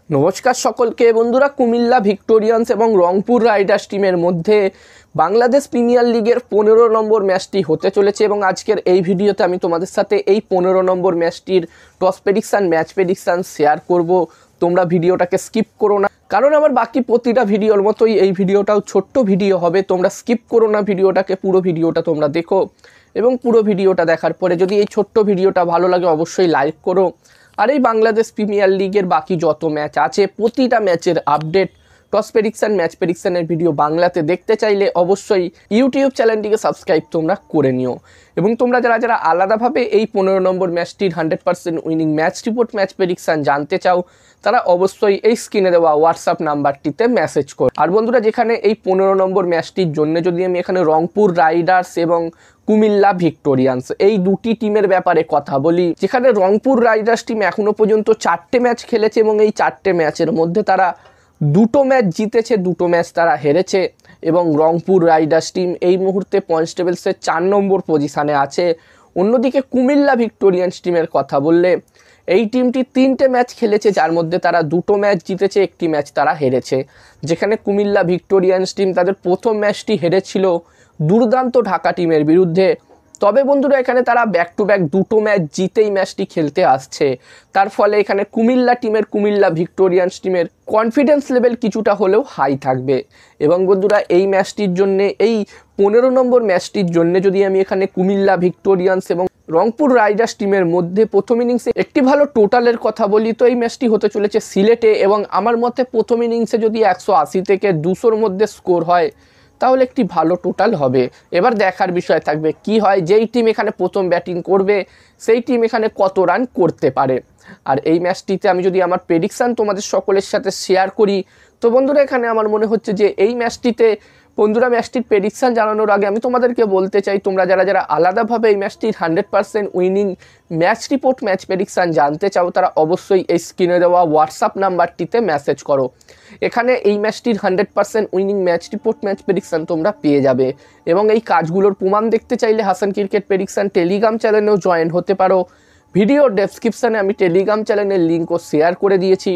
নমস্কার সকলকে বন্ধুরা। কুমিল্লা ভিক্টোরিয়ান্স এবং রংপুর রাইডার্স টিমের মধ্যে বাংলাদেশ প্রিমিয়ার লিগের 15 নম্বর ম্যাচটি হতে চলেছে এবং আজকের এই ভিডিওতে আমি তোমাদের সাথে এই 15 নম্বর ম্যাচটির toss prediction, match prediction share করব। তোমরা ভিডিওটাকে স্কিপ করো না, কারণ আমার বাকি প্রতিটা ভিডিওর মতোই এই ভিডিওটাও ছোট্ট ভিডিও হবে। তোমরা স্কিপ করো না ভিডিওটাকে, পুরো ভিডিওটা তোমরা দেখো এবং পুরো ভিডিওটা দেখার পরে যদি এই ছোট্ট ভিডিওটা ভালো লাগে অবশ্যই লাইক করো। আর এই বাংলাদেশ প্রিমিয়ার লিগের বাকি যত ম্যাচ আছে প্রতিটা ম্যাচের আপডেট, টস প্রেডিকশান, ম্যাচ প্রেডিকশানের ভিডিও বাংলাতে দেখতে চাইলে অবশ্যই ইউটিউব চ্যানেলটিকে সাবস্ক্রাইব তোমরা করে নিও। এবং তোমরা যারা আলাদাভাবে এই 15 নম্বর ম্যাচটির 100% winning match report, match prediction জানতে চাও তারা অবশ্যই এই স্ক্রিনে দেওয়া হোয়াটসঅ্যাপ নাম্বারটিতে মেসেজ করো। আর বন্ধুরা, যেখানে এই 15 নম্বর ম্যাচটির জন্য যদি আমি এখানে রংপুর রাইডার্স এবং কুমিল্লা ভিক্টোরিয়ান্স এই দুটি টিমের ব্যাপারে কথা বলি, যেখানে রংপুর রাইডার্স টিম এখনো পর্যন্ত 4টে ম্যাচ খেলেছে এবং এই 4টে ম্যাচের মধ্যে তারা 2টো ম্যাচ জিতেছে, 2টো ম্যাচ তারা হেরেছে এবং রংপুর রাইডার্স টিম এই মুহূর্তে পয়েন্টস টেবিলসের 4 নম্বর পজিশানে আছে। অন্যদিকে কুমিল্লা ভিক্টোরিয়ান্স টিমের কথা বললে এই টিমটি 3টে ম্যাচ খেলেছে, যার মধ্যে তারা 2টো ম্যাচ জিতেছে, 1টি ম্যাচ তারা হেরেছে। যেখানে কুমিল্লা ভিক্টোরিয়ান্স টিম তাদের প্রথম ম্যাচটি হেরেছিল দুর্দান্ত ঢাকা টিমের বিরুদ্ধে। তবে বন্ধুরা, এখানে তারা ব্যাক টু ব্যাক 2টো ম্যাচ জিতেই ম্যাচটি খেলতে আসছে। তার ফলে এখানে কুমিল্লা ভিক্টোরিয়ান্স টিমের কনফিডেন্স লেভেল কিছুটা হলেও হাই থাকবে। এবং বন্ধুরা, এই ম্যাচটির জন্যে, এই 15 নম্বর ম্যাচটির জন্য যদি আমি এখানে কুমিল্লা ভিক্টোরিয়ান্স এবং রংপুর রাইডার্স টিমের মধ্যে প্রথম ইনিংসে একটি ভালো টোটালের কথা বলি, তো এই ম্যাচটি হতে চলেছে সিলেটে এবং আমার মতে প্রথম ইনিংসে যদি 180 থেকে 200-র মধ্যে স্কোর হয় তাহলে একটি ভালো টোটাল হবে। এবার দেখার বিষয় থাকবে কি হয়, যেই টিম এখানে প্রথম ব্যাটিং করবে সেই টিম এখানে কত রান করতে পারে। আর এই ম্যাচটিতে আমি যদি আমার প্রেডিকশান তোমাদের সকলের সাথে শেয়ার করি, তো বন্ধুরা এখানে আমার মনে হচ্ছে যে এই ম্যাচটিতে বন্ধুরা, ম্যাচটির প্রেডিকশান জানানোর আগে আমি তোমাদেরকে বলতে চাই, তোমরা যারা আলাদাভাবে এই ম্যাচটির 100% winning match report, match prediction জানতে চাও তারা অবশ্যই এই স্ক্রিনে দেওয়া হোয়াটসঅ্যাপ নাম্বারটিতে মেসেজ করো। এখানে এই ম্যাচটির 100% winning match report, match prediction তোমরা পেয়ে যাবে। এবং এই কাজগুলোর প্রমাণ দেখতে চাইলে হাসান ক্রিকেট প্রেডিকশান টেলিগ্রাম চ্যানেলেও জয়েন হতে পারো। ভিডিও ডেসক্রিপশানে আমি টেলিগ্রাম চ্যানেলের লিঙ্কও শেয়ার করে দিয়েছি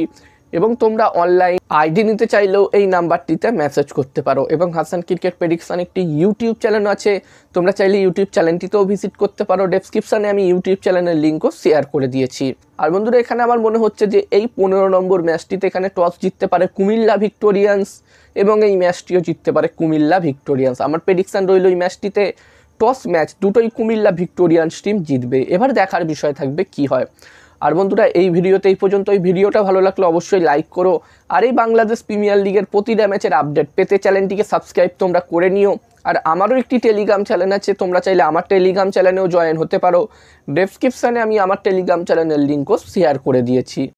এবং তোমরা অনলাইন আইডি নিতে চাইলেও এই নাম্বারটিতে মেসেজ করতে পারো। এবং হাসান ক্রিকেট প্রেডিকশান একটি ইউটিউব চ্যানেল আছে, তোমরা চাইলে ইউটিউব চ্যানেলটিতেও ভিজিট করতে পারো। ডেসক্রিপশানে আমি ইউটিউব চ্যানেলের লিঙ্কও শেয়ার করে দিয়েছি। আর বন্ধুরা, এখানে আমার মনে হচ্ছে যে এই 15 নম্বর ম্যাচটিতে এখানে টস জিততে পারে কুমিল্লা ভিক্টোরিয়ান্স এবং এই ম্যাচটিও জিততে পারে কুমিল্লা ভিক্টোরিয়ান্স। আমার প্রেডিকশান রইল এই ম্যাচটিতে টস ম্যাচ দুটোই কুমিল্লা ভিক্টোরিয়ান্স টিম জিতবে। এবার দেখার বিষয় থাকবে কি হয়। আর বন্ধুরা, এই ভিডিওতে এই পর্যন্ত। এই ভিডিওটা ভালো লাগলে অবশ্যই লাইক করো। আর এই বাংলাদেশ প্রিমিয়ার লিগের প্রতিটা ম্যাচের আপডেট পেতে চ্যানেলটিকে সাবস্ক্রাইব তোমরা করে নিও। আর আমারও একটি টেলিগ্রাম চ্যানেল আছে, তোমরা চাইলে আমার টেলিগ্রাম চ্যানেলেও জয়েন হতে পারো। ডেসক্রিপশানে আমি আমার টেলিগ্রাম চ্যানেলের লিঙ্কও শেয়ার করে দিয়েছি।